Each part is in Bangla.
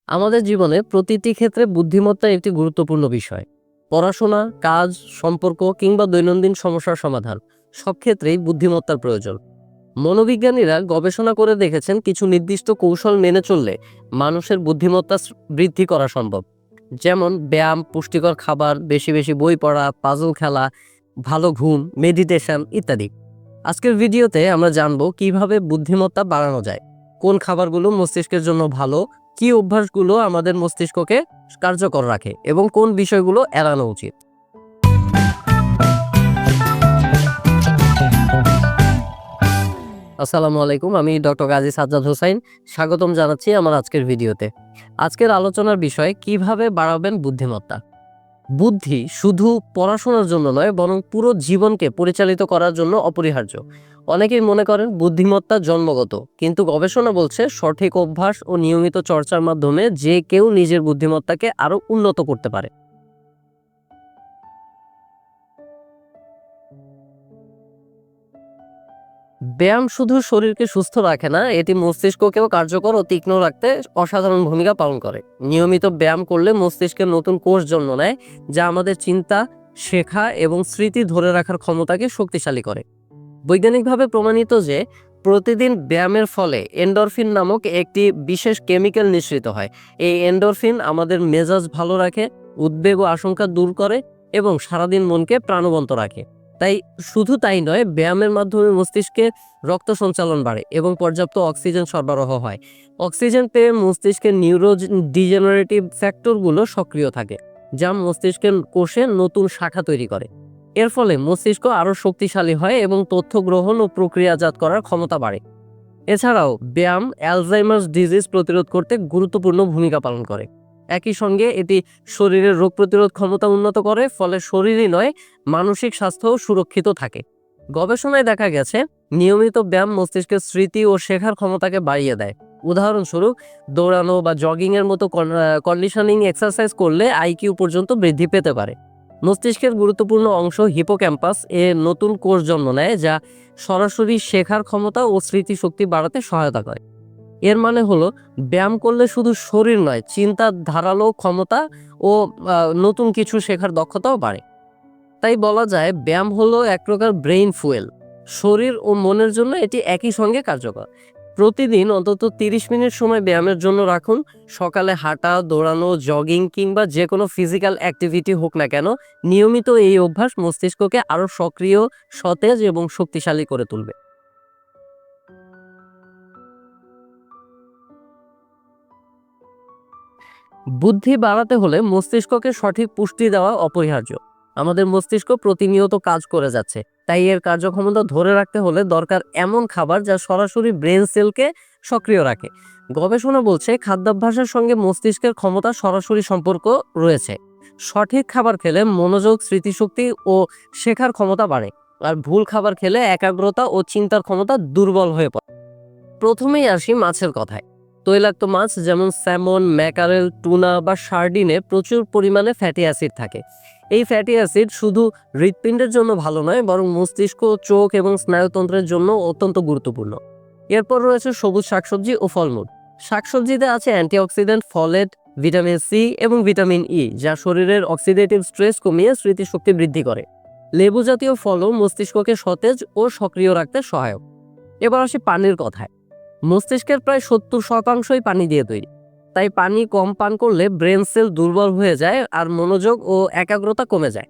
আমাদের জীবনে প্রতিটি ক্ষেত্রে বুদ্ধিমত্তা একটি গুরুত্বপূর্ণ বিষয়। পড়াশোনা, কাজ, সম্পর্ক কিংবা দৈনন্দিন সমস্যার সমাধান সব ক্ষেত্রেই বুদ্ধিমত্তার প্রয়োজন। মনোবিজ্ঞানীরা গবেষণা করে দেখেছেন কিছু নির্দিষ্ট কৌশল মেনে চললে মানুষের বুদ্ধিমত্তা বৃদ্ধি করা সম্ভব। যেমন ব্যায়াম, পুষ্টিকর খাবার, বেশি বেশি বই পড়া, পাজল খেলা, ভালো ঘুম, মেডিটেশন ইত্যাদি। আজকের ভিডিওতে আমরা জানব কিভাবে বুদ্ধিমত্তা বাড়ানো যায়, কোন খাবারগুলো মস্তিষ্কের জন্য ভালো, কি অভ্যাসগুলো আমাদের মস্তিষ্ককে কার্যকর রাখে এবং কোন বিষয়গুলো এড়ানো উচিত। আসসালামু আলাইকুম, আমি ডক্টর গাজী সাজ্জাদ হোসাইন। স্বাগতম জানাচ্ছি আমার আজকের ভিডিওতে। আজকের আলোচনার বিষয় কিভাবে বাড়াবেন বুদ্ধিমত্তা। বুদ্ধি শুধু পড়াশোনার জন্য নয়, বরং পুরো জীবনকে পরিচালিত করার জন্য অপরিহার্য। অনেকেই মনে করেন বুদ্ধিমত্তা জন্মগত, কিন্তু গবেষণা বলছে সঠিক অভ্যাস ও নিয়মিত চর্চার মাধ্যমে যে কেউ নিজের বুদ্ধিমত্তাকে আরো উন্নত করতে পারে। ব্যায়াম শুধু শরীরকে সুস্থ রাখে না, এটি মস্তিষ্ককেও কার্যকর ও তীক্ষ্ণ রাখতে অসাধারণ ভূমিকা পালন করে। নিয়মিত ব্যায়াম করলে মস্তিষ্কের নতুন কোষ জন্ম নেয়, যা আমাদের চিন্তা, শেখা এবং স্মৃতি ধরে রাখার ক্ষমতাকে শক্তিশালী করে। বৈজ্ঞানিকভাবে প্রমাণিত যে প্রতিদিন ব্যায়ামের ফলে এন্ডরফিন নামক একটি বিশেষ কেমিক্যাল নিঃসৃত হয়। এই এন্ডরফিন আমাদের মেজাজ ভালো রাখে, উদ্বেগ ও আশঙ্কা দূর করে এবং সারাদিন মনকে প্রাণবন্ত রাখে। তাই শুধু তাই নয়, ব্যায়ামের মাধ্যমে মস্তিষ্কে রক্ত সঞ্চালন বাড়ে এবং পর্যাপ্ত অক্সিজেন সরবরাহ হয়। অক্সিজেন পেয়ে মস্তিষ্কের নিউরো ডিজেনারেটিভ ফ্যাক্টরগুলো সক্রিয় থাকে, যা মস্তিষ্কের কোষে নতুন শাখা তৈরি করে। এর ফলে মস্তিষ্ক আরও শক্তিশালী হয় এবং তথ্য গ্রহণ ও প্রক্রিয়াজাত করার ক্ষমতা বাড়ে। এছাড়াও ব্যায়াম অ্যালজাইমার্স ডিজিজ প্রতিরোধ করতে গুরুত্বপূর্ণ ভূমিকা পালন করে। একই সঙ্গে এটি শরীরের রোগ প্রতিরোধ ক্ষমতা উন্নত করে, ফলে শরীরই নয়, মানসিক স্বাস্থ্যও সুরক্ষিত থাকে। গবেষণায় দেখা গেছে নিয়মিত ব্যায়াম মস্তিষ্কের স্মৃতি ও শেখার ক্ষমতাকে বাড়িয়ে দেয়। উদাহরণস্বরূপ, দৌড়ানো বা জগিংয়ের মতো কন্ডিশনিং এক্সারসাইজ করলে আইকিউ পর্যন্ত বৃদ্ধি পেতে পারে। মস্তিষ্কের গুরুত্বপূর্ণ অংশ হিপোক্যাম্পাস এ নতুন কোষ জন্ম নেয়, যা সরাসরি শেখার ক্ষমতা ও স্মৃতিশক্তি বাড়াতে সহায়তা করে। এর মানে হলো, ব্যায়াম করলে শুধু শরীর নয়, চিন্তার ধারালো ক্ষমতা ও নতুন কিছু শেখার দক্ষতাও বাড়ে। তাই বলা যায় ব্যায়াম হলো এক প্রকার ব্রেইন ফুয়েল। শরীর ও মনের জন্য এটি একই সঙ্গে কার্যকর। প্রতিদিন অন্তত 30 মিনিট সময় ব্যায়ামের জন্য রাখুন। সকালে হাঁটা, দৌড়ানো, জগিং কিংবা যে কোনো ফিজিক্যাল অ্যাক্টিভিটি হোক না কেন, নিয়মিত এই অভ্যাস মস্তিষ্ককে আরও সক্রিয়, সতেজ এবং শক্তিশালী করে তুলবে। বুদ্ধি বাড়াতে হলে মস্তিষ্ককে সঠিক পুষ্টি দেওয়া অপরিহার্য। আমাদের মস্তিষ্ক প্রতিনিয়ত কাজ করে যাচ্ছে, তাই এর কার্যক্ষমতা ধরে রাখতে হলে দরকার এমন খাবার যা সরাসরি ব্রেন সেলকে সক্রিয় রাখে। গবেষণা বলছে খাদ্যাভ্যাসের সঙ্গে মস্তিষ্কের ক্ষমতা সরাসরি সম্পর্ক রয়েছে। সঠিক খাবার খেলে মনোযোগ, স্মৃতিশক্তি ও শেখার ক্ষমতা বাড়ে, আর ভুল খাবার খেলে একাগ্রতা ও চিন্তার ক্ষমতা দুর্বল হয়ে পড়ে। প্রথমেই আসি মাছের কথায়। তৈলাক্ত মাছ যেমন স্যামন, ম্যাকারেল, টুনা বা সার্ডিনে প্রচুর পরিমাণে ফ্যাটি অ্যাসিড থাকে। এই ফ্যাটি অ্যাসিড শুধু হৃৎপিণ্ডের জন্য ভালো নয়, বরং মস্তিষ্ক, চোখ এবং স্নায়ুতন্ত্রের জন্য অত্যন্ত গুরুত্বপূর্ণ। এরপর রয়েছে সবুজ শাকসবজি ও ফলমূল। শাকসবজিতে আছে অ্যান্টিঅক্সিডেন্ট, ফলেট, ভিটামিন সি এবং ভিটামিন ই, যা শরীরের অক্সিডেটিভ স্ট্রেস কমিয়ে স্মৃতিশক্তি বৃদ্ধি করে। লেবু জাতীয় ফলও মস্তিষ্ককে সতেজ ও সক্রিয় রাখতে সহায়ক। এবার আসি পানির কথায়। মস্তিষ্কের প্রায় 70% পানি দিয়ে তৈরি। তাই পানি কম পান করলে ব্রেন সেল দুর্বল হয়ে যায় আর মনোযোগ ও একাগ্রতা কমে যায়।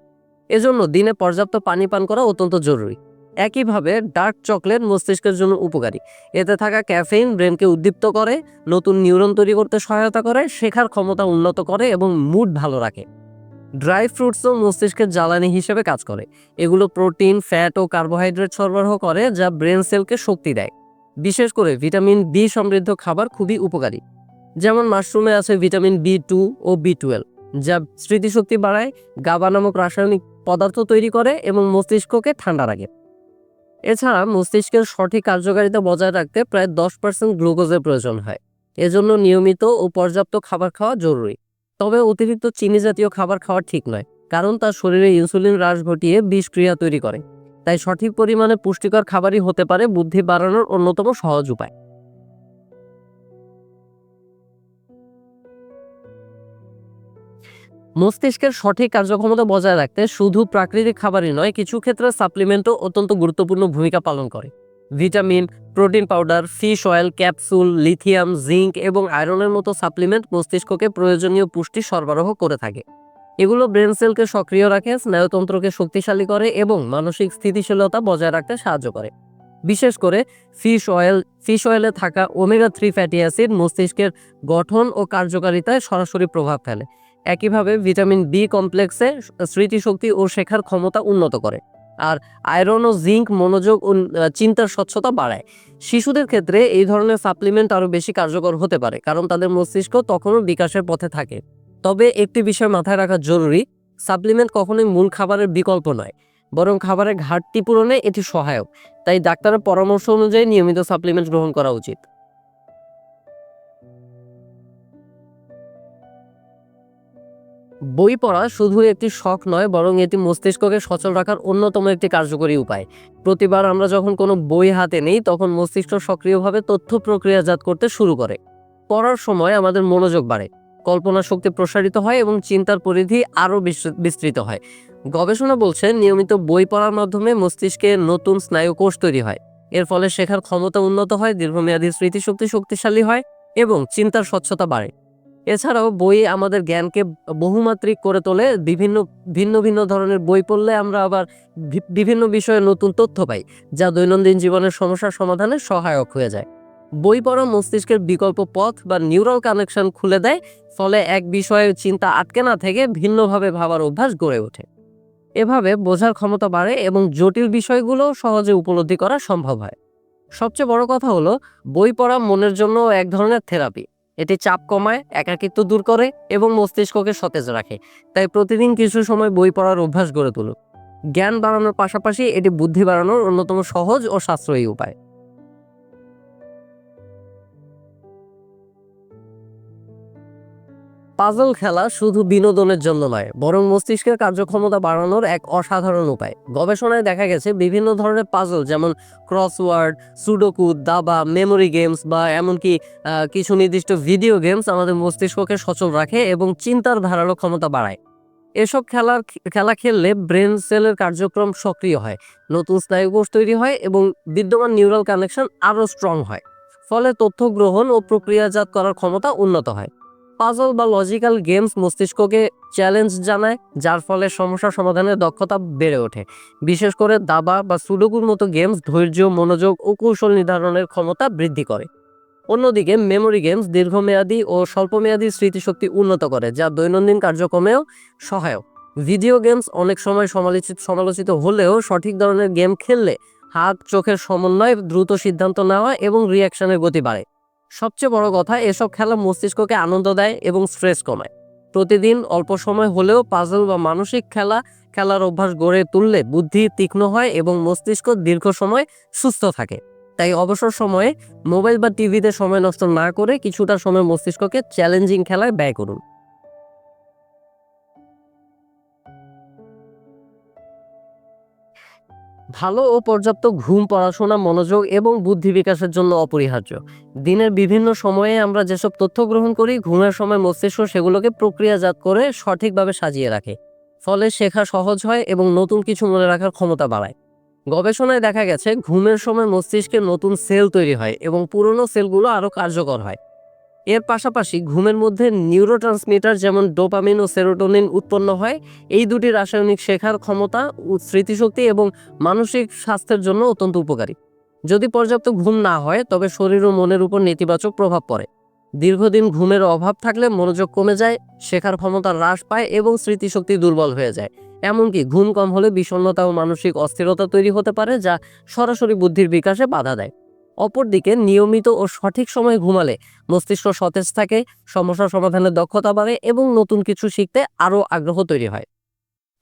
এজন্য দিনে পর্যাপ্ত পানি পান করা অত্যন্ত জরুরি। একইভাবে ডার্ক চকলেট মস্তিষ্কের জন্য উপকারী। এতে থাকা ক্যাফেইন ব্রেনকে উদ্দীপ্ত করে, নতুন নিউরন তৈরি করতে সহায়তা করে, শেখার ক্ষমতা উন্নত করে এবং মুড ভালো রাখে। ড্রাই ফ্রুটসও মস্তিষ্কের জ্বালানি হিসেবে কাজ করে। এগুলো প্রোটিন, ফ্যাট ও কার্বোহাইড্রেট সরবরাহ করে, যা ব্রেন সেলকে শক্তি দেয়। বিশেষ করে ভিটামিন বি সমৃদ্ধ খাবার খুবই উপকারী। যেমন মাশরুমে আছে ভিটামিন বি2 ও বি12, যা স্মৃতিশক্তি বাড়ায়, গাবা নামক রাসায়নিক পদার্থ তৈরি করে এবং মস্তিষ্ককে ঠান্ডা রাখে। এছাড়া মস্তিষ্কের সঠিক কার্যকারিতা বজায় রাখতে প্রায় 10% গ্লুকোজের প্রয়োজন হয়। এজন্য নিয়মিত ও পর্যাপ্ত খাবার খাওয়া জরুরি। তবে অতিরিক্ত চিনি জাতীয় খাবার খাওয়া ঠিক নয়, কারণ তা শরীরে ইনসুলিন হ্রাস ঘটিয়ে বিষক্রিয়া তৈরি করে। তাই সঠিক পরিমাণে পুষ্টিকর খাবারই হতে পারে বুদ্ধি বাড়ানোর অন্যতম সহজ উপায়। মস্তিষ্কের সঠিক কার্যক্ষমতা বজায় রাখতে শুধু প্রাকৃতিক খাবারই নয়, কিছু ক্ষেত্রে সাপ্লিমেন্টও অত্যন্ত গুরুত্বপূর্ণ ভূমিকা পালন করে। Vitamin, protein powder, fish oil, capsule, lithium, zinc এবং আয়রনের মতো সাপ্লিমেন্ট মস্তিষ্ককে প্রয়োজনীয় পুষ্টি সরবরাহ করে থাকে। এগুলো ব্রেন সেলকে সক্রিয় রাখে, স্নায়ুতন্ত্রকে শক্তিশালী করে এবং মানসিক স্থিতিশীলতা বজায় রাখতে সাহায্য করে। বিশেষ করে ফিশ অয়েলে থাকা ওমেগা-3 ফ্যাটি অ্যাসিড মস্তিষ্কের গঠন ও কার্যকারিতায় সরাসরি প্রভাব ফেলে। একইভাবে ভিটামিন বি কমপ্লেক্সে স্মৃতিশক্তি ও শেখার ক্ষমতা উন্নত করে। আর আয়রন ও জিঙ্ক মনোযোগ ও চিন্তার স্বচ্ছতা বাড়ায়। শিশুদের ক্ষেত্রে এই ধরনের সাপ্লিমেন্ট আরও বেশি কার্যকর হতে পারে, কারণ তাদের মস্তিষ্ক তখনও বিকাশের পথে থাকে। তবে একটি বিষয় মাথায় রাখা জরুরি, সাপ্লিমেন্ট কখনোই মূল খাবারের বিকল্প নয়, বরং খাবারের ঘাটতি পূরণে এটি সহায়ক। তাই ডাক্তারের পরামর্শ অনুযায়ী নিয়মিত সাপ্লিমেন্ট গ্রহণ করা উচিত। বই পড়া শুধু একটি শখ নয়, বরং এটি মস্তিষ্ককে সচল রাখার অন্যতম একটি কার্যকরী উপায়। প্রতিবার আমরা যখন কোনো বই হাতে নিই, তখন মস্তিষ্ক সক্রিয়ভাবে তথ্য প্রক্রিয়াজাত করতে শুরু করে। পড়ার সময় আমাদের মনোযোগ বাড়ে, কল্পনা শক্তি প্রসারিত হয় এবং চিন্তার পরিধি আরও বিস্তৃত হয়। গবেষণা বলছে, নিয়মিত বই পড়ার মাধ্যমে মস্তিষ্কে নতুন স্নায়ুকোষ তৈরি হয়। এর ফলে শেখার ক্ষমতা উন্নত হয়, দীর্ঘমেয়াদী স্মৃতিশক্তি শক্তিশালী হয় এবং চিন্তার স্বচ্ছতা বাড়ে। এছাড়াও বই আমাদের জ্ঞানকে বহুমাত্রিক করে তোলে। ভিন্ন ভিন্ন ধরনের বই পড়লে আমরা আবার বিভিন্ন বিষয়ে নতুন তথ্য পাই, যা দৈনন্দিন জীবনের সমস্যার সমাধানে সহায়ক হয়ে যায়। বই পড়া মস্তিষ্কের বিকল্প পথ বা নিউরাল কানেকশন খুলে দেয়, ফলে এক বিষয়ে চিন্তা আটকে না থেকে ভিন্নভাবে ভাবার অভ্যাস গড়ে ওঠে। এভাবে বোঝার ক্ষমতা বাড়ে এবং জটিল বিষয়গুলো সহজে উপলব্ধি করা সম্ভব হয়। সবচেয়ে বড় কথা হলো, বই পড়া মনের জন্য এক ধরনের থেরাপি। এটি চাপ কমায়, একাকিত্ব দূর করে এবং মস্তিষ্ককে সতেজ রাখে। তাই প্রতিদিন কিছু সময় বই পড়ার অভ্যাস গড়ে তুলুন। জ্ঞান বাড়ানোর পাশাপাশি এটি বুদ্ধি বাড়ানোর অন্যতম সহজ ও সাশ্রয়ী উপায়। পাজল খেলা শুধু বিনোদনের জন্য নয়, বরং মস্তিষ্কের কার্যক্ষমতা বাড়ানোর এক অসাধারণ উপায়। গবেষণায় দেখা গেছে, বিভিন্ন ধরনের পাজল যেমন ক্রসওয়ার্ড, সুডোকু, দাবা, মেমোরি গেমস বা এমনকি কিছু নির্দিষ্ট ভিডিও গেমস আমাদের মস্তিষ্ককে সচল রাখে এবং চিন্তার ধারালো ক্ষমতা বাড়ায়। এসব খেলা খেললে ব্রেন সেলের কার্যক্রম সক্রিয় হয়, নতুন স্নায়ুকোষ তৈরি হয় এবং বিদ্যমান নিউরাল কানেকশন আরও স্ট্রং হয়। ফলে তথ্য গ্রহণ ও প্রক্রিয়াজাত করার ক্ষমতা উন্নত হয়। পাজল বা লজিক্যাল গেমস মস্তিষ্ককে চ্যালেঞ্জ জানায়, যার ফলে সমস্যা সমাধানের দক্ষতা বেড়ে ওঠে। বিশেষ করে দাবা বা সুডোকুর মতো গেমস ধৈর্য, মনোযোগ ও কৌশল নির্ধারণের ক্ষমতা বৃদ্ধি করে। অন্যদিকে মেমোরি গেমস দীর্ঘমেয়াদী ও স্বল্পমেয়াদী স্মৃতিশক্তি উন্নত করে, যা দৈনন্দিন কার্যক্রমেও সহায়ক। ভিডিও গেমস অনেক সময় সমালোচিত হলেও সঠিক ধরনের গেম খেললে হাত চোখের সমন্বয়, দ্রুত সিদ্ধান্ত নেওয়া এবং রিঅ্যাকশনের গতি বাড়ে। সবচেয়ে বড় কথা, এসব খেলা মস্তিষ্ককে আনন্দ দেয় এবং স্ট্রেস কমায়। প্রতিদিন অল্প সময় হলেও পাজল বা মানসিক খেলার অভ্যাস গড়ে তুললে বুদ্ধি তীক্ষ্ণ হয় এবং মস্তিষ্ক দীর্ঘ সময় সুস্থ থাকে। তাই অবসর সময়ে মোবাইল বা টিভিতে সময় নষ্ট না করে কিছুটা সময় মস্তিষ্ককে চ্যালেঞ্জিং খেলায় ব্যয় করুন। ভালো ও পর্যাপ্ত ঘুম পড়াশোনা, মনোযোগ এবং বুদ্ধি বিকাশের জন্য অপরিহার্য। দিনের বিভিন্ন সময়ে আমরা যেসব তথ্য গ্রহণ করি, ঘুমের সময় মস্তিষ্ক সেগুলোকে প্রক্রিয়াজাত করে সঠিকভাবে সাজিয়ে রাখে। ফলে শেখা সহজ হয় এবং নতুন কিছু মনে রাখার ক্ষমতা বাড়ায়। গবেষণায় দেখা গেছে, ঘুমের সময় মস্তিষ্কে নতুন সেল তৈরি হয় এবং পুরনো সেলগুলো আরও কার্যকর হয়। এর পাশাপাশি ঘুমের মধ্যে নিউরোট্রান্সমিটার যেমন ডোপামিন ও সেরোটোনিন উৎপন্ন হয়। এই দুটি রাসায়নিক শেখার ক্ষমতা, স্মৃতিশক্তি এবং মানসিক স্বাস্থ্যের জন্য অত্যন্ত উপকারী। যদি পর্যাপ্ত ঘুম না হয়, তবে শরীর ও মনের উপর নেতিবাচক প্রভাব পড়ে। দীর্ঘদিন ঘুমের অভাব থাকলে মনোযোগ কমে যায়, শেখার ক্ষমতা হ্রাস পায় এবং স্মৃতিশক্তি দুর্বল হয়ে যায়। এমনকি ঘুম কম হলে বিষণ্ণতা ও মানসিক অস্থিরতা তৈরি হতে পারে, যা সরাসরি বুদ্ধির বিকাশে বাধা দেয়। অপরদিকে নিয়মিত ও সঠিক সময়ে ঘুমালে মস্তিষ্ক সতেজ থাকে, সমস্যা সমাধানের দক্ষতা বাড়ে এবং নতুন কিছু শিখতে আরও আগ্রহ তৈরি হয়।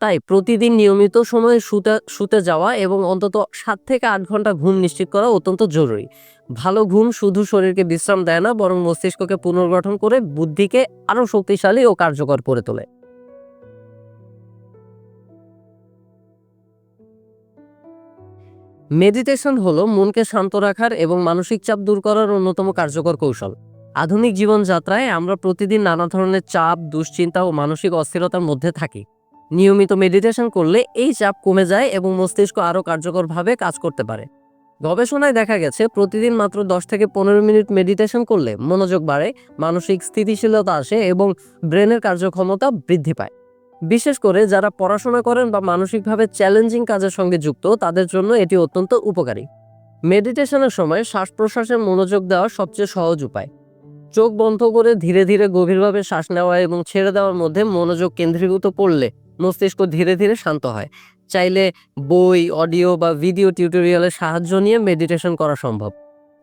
তাই প্রতিদিন নিয়মিত সময়ে শুতে যাওয়া এবং অন্তত 7 থেকে 8 ঘন্টা ঘুম নিশ্চিত করা অত্যন্ত জরুরি। ভালো ঘুম শুধু শরীরকে বিশ্রাম দেয় না, বরং মস্তিষ্ককে পুনর্গঠন করে বুদ্ধিকে আরও শক্তিশালী ও কার্যকর করে তোলে। মেডিটেশন হলো মনকে শান্ত রাখার এবং মানসিক চাপ দূর করার অন্যতম কার্যকর কৌশল। আধুনিক জীবনযাত্রায় আমরা প্রতিদিন নানা ধরনের চাপ, দুশ্চিন্তা ও মানসিক অস্থিরতার মধ্যে থাকি। নিয়মিত মেডিটেশন করলে এই চাপ কমে যায় এবং মস্তিষ্ক আরও কার্যকরভাবে কাজ করতে পারে। গবেষণায় দেখা গেছে প্রতিদিন মাত্র 10 থেকে 15 মিনিট মেডিটেশন করলে মনোযোগ বাড়ে, মানসিক স্থিতিশীলতা আসে এবং ব্রেনের কার্যক্ষমতা বৃদ্ধি পায়। বিশেষ করে যারা পড়াশোনা করেন বা মানসিকভাবে চ্যালেঞ্জিং কাজের সঙ্গে যুক্ত, তাদের জন্য এটি অত্যন্ত উপকারী। মেডিটেশনের সময় শ্বাস প্রশ্বাসে মনোযোগ দেওয়া সবচেয়ে সহজ উপায়। চোখ বন্ধ করে ধীরে ধীরে গভীরভাবে শ্বাস নেওয়া এবং ছেড়ে দেওয়ার মধ্যে মনোযোগ কেন্দ্রীভূত করলে মস্তিষ্ক ধীরে ধীরে শান্ত হয়। চাইলে বই, অডিও বা ভিডিও টিউটোরিয়ালের সাহায্য নিয়ে মেডিটেশন করা সম্ভব।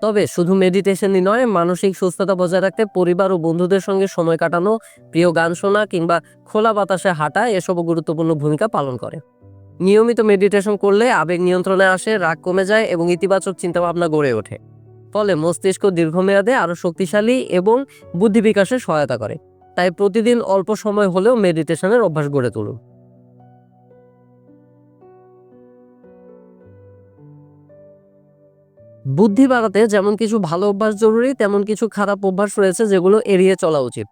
তবে শুধু মেডিটেশনই নয়, মানসিক সুস্থতা বজায় রাখতে পরিবার ও বন্ধুদের সঙ্গে সময় কাটানো, প্রিয় গান শোনা কিংবা খোলা বাতাসে হাঁটা এসবও গুরুত্বপূর্ণ ভূমিকা পালন করে। নিয়মিত মেডিটেশন করলে আবেগ নিয়ন্ত্রণে আসে, রাগ কমে যায় এবং ইতিবাচক চিন্তাভাবনা গড়ে ওঠে। ফলে মস্তিষ্ক দীর্ঘমেয়াদে আরও শক্তিশালী এবং বুদ্ধি বিকাশে সহায়তা করে। তাই প্রতিদিন অল্প সময় হলেও মেডিটেশনের অভ্যাস গড়ে তুলুন। বুদ্ধি বাড়াতে যেমন কিছু ভালো অভ্যাস জরুরি, তেমন কিছু খারাপ অভ্যাস রয়েছে যেগুলো এড়িয়ে চলা উচিত।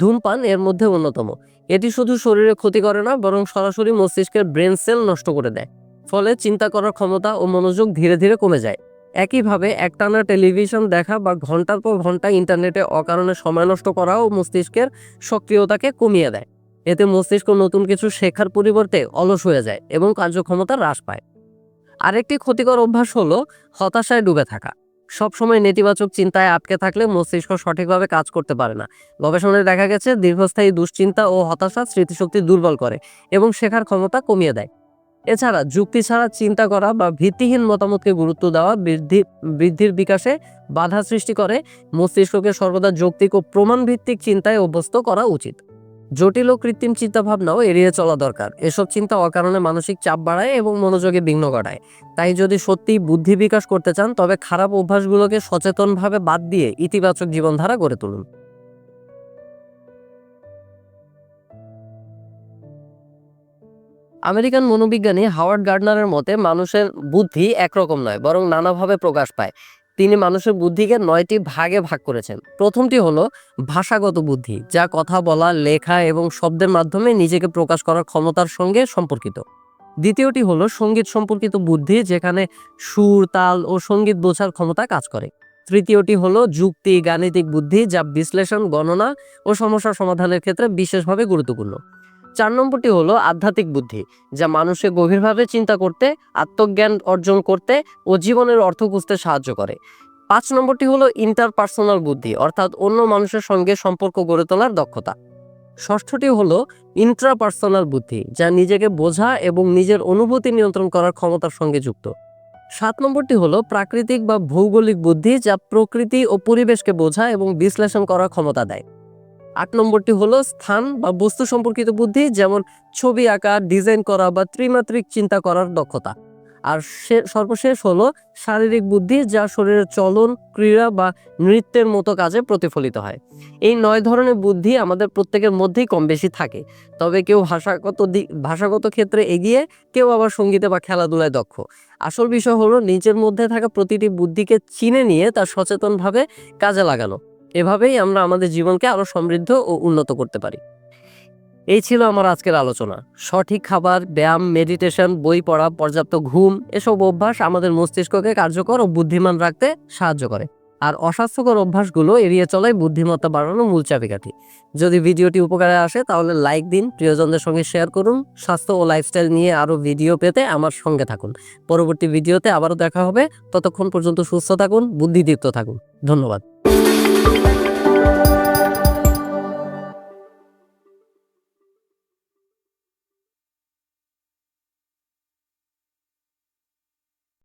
ধূমপান এর মধ্যে অন্যতম। এটি শুধু শরীরে ক্ষতি করে না, বরং সরাসরি মস্তিষ্কের ব্রেন সেল নষ্ট করে দেয়। ফলে চিন্তা করার ক্ষমতা ও মনোযোগ ধীরে ধীরে কমে যায়। একইভাবে একটানা টেলিভিশন দেখা বা ঘন্টার পর ঘন্টা ইন্টারনেটে অকারণে সময় নষ্ট করাও মস্তিষ্কের সক্রিয়তাকে কমিয়ে দেয়। এতে মস্তিষ্ক নতুন কিছু শেখার পরিবর্তে অলস হয়ে যায় এবং কার্যক্ষমতা হ্রাস পায়। আরেকটি ক্ষতিকর অভ্যাস হলো হতাশায় ডুবে থাকা। সবসময় নেতিবাচক চিন্তায় আটকে থাকলে মস্তিষ্ক সঠিকভাবে কাজ করতে পারে না। গবেষণায় দেখা গেছে দীর্ঘস্থায়ী দুশ্চিন্তা ও হতাশা স্মৃতিশক্তি দুর্বল করে এবং শেখার ক্ষমতা কমিয়ে দেয়। এছাড়া যুক্তি ছাড়া চিন্তা করা বা ভিত্তিহীন মতামতকে গুরুত্ব দেওয়া বৃদ্ধির বিকাশে বাধা সৃষ্টি করে। মস্তিষ্ককে সর্বদা যৌক্তিক ও প্রমাণ ভিত্তিক চিন্তায় অভ্যস্ত করা উচিত। জটিল ও কৃত্রিম চিন্তাভাবনাও এড়িয়ে চলা দরকার। এসব চিন্তা অকারণে মানসিক চাপ বাড়ায় এবং মনোযোগে বিঘ্ন ঘটায়। তাই যদি সত্যিই বুদ্ধি বিকাশ করতে চান, তবে খারাপ অভ্যাসগুলোকে সচেতনভাবে বাদ দিয়ে ইতিবাচক জীবনধারা গড়ে তুলুন। আমেরিকান মনোবিজ্ঞানী হাওয়ার্ড গার্ডনারের মতে মানুষের বুদ্ধি একরকম নয়, বরং নানাভাবে প্রকাশ পায়। তিনি মানুষের বুদ্ধিকে 9টি ভাগে ভাগ করেছেন। প্রথমটি হলো ভাষাগত বুদ্ধি, যা কথা বলা, লেখা এবং শব্দের মাধ্যমে নিজেকে প্রকাশ করার ক্ষমতার সঙ্গে সম্পর্কিত। দ্বিতীয়টি হলো সঙ্গীত সম্পর্কিত বুদ্ধি, যেখানে সুর, তাল ও সঙ্গীত বোঝার ক্ষমতা কাজ করে। তৃতীয়টি হলো যুক্তি, গাণিতিক বুদ্ধি, যা বিশ্লেষণ, গণনা ও সমস্যা সমাধানের ক্ষেত্রে বিশেষভাবে গুরুত্বপূর্ণ। 4 নম্বরটি হলো আধ্যাত্মিক বুদ্ধি, যা মানুষকে গভীরভাবে চিন্তা করতে, আত্মজ্ঞান অর্জন করতে ও জীবনের অর্থ খুঁজতে সাহায্য করে। 5 নম্বরটি হলো ইন্টারপার্সোনাল বুদ্ধি, অর্থাৎ অন্য মানুষের সঙ্গে সম্পর্ক গড়ে তোলার দক্ষতা। ষষ্ঠটি হলো ইন্ট্রাপার্সোনাল বুদ্ধি, যা নিজেকে বোঝা এবং নিজের অনুভূতি নিয়ন্ত্রণ করার ক্ষমতার সঙ্গে যুক্ত। 7 নম্বরটি হলো প্রাকৃতিক বা ভৌগোলিক বুদ্ধি, যা প্রকৃতি ও পরিবেশকে বোঝা এবং বিশ্লেষণ করার ক্ষমতা দেয়। 8 নম্বরটি হলো স্থান বা বস্তু সম্পর্কিত বুদ্ধি, যেমন ছবি আঁকা, ডিজাইন করা বা ত্রিমাত্রিক চিন্তা করার দক্ষতা। আর সর্বশেষ হলো শারীরিক বুদ্ধি, যা শরীরের চলন, ক্রীড়া বা নৃত্যের মতো কাজে প্রতিফলিত হয়। এই 9 ধরনের বুদ্ধি আমাদের প্রত্যেকের মধ্যেই কম বেশি থাকে। তবে কেউ ভাষাগত ক্ষেত্রে এগিয়ে, কেউ আবার সঙ্গীতে বা খেলাধুলায় দক্ষ। আসল বিষয় হলো নিজের মধ্যে থাকা প্রতিটি বুদ্ধিকে চিনে নিয়ে তা সচেতনভাবে কাজে লাগানো। এভাবেই আমরা আমাদের জীবনকে আরো সমৃদ্ধ ও উন্নত করতে পারি। এই ছিল আমার আজকের আলোচনা। সঠিক খাবার, ব্যায়াম, মেডিটেশন, বই পড়া, পর্যাপ্ত ঘুম এসব অভ্যাস আমাদের মস্তিষ্ককে কার্যকর ও বুদ্ধিমান রাখতে সাহায্য করে। আর অস্বাস্থ্যকর অভ্যাসগুলো এড়িয়ে চলাই বুদ্ধিমত্তা বাড়ানোর মূল চাবিকাঠি। যদি ভিডিওটি উপকারে আসে তাহলে লাইক দিন, প্রিয়জনদের সঙ্গে শেয়ার করুন। স্বাস্থ্য ও লাইফস্টাইল নিয়ে আরও ভিডিও পেতে আমার সঙ্গে থাকুন। পরবর্তী ভিডিওতে আবারও দেখা হবে। ততক্ষণ পর্যন্ত সুস্থ থাকুন, বুদ্ধিদীপ্ত থাকুন। ধন্যবাদ।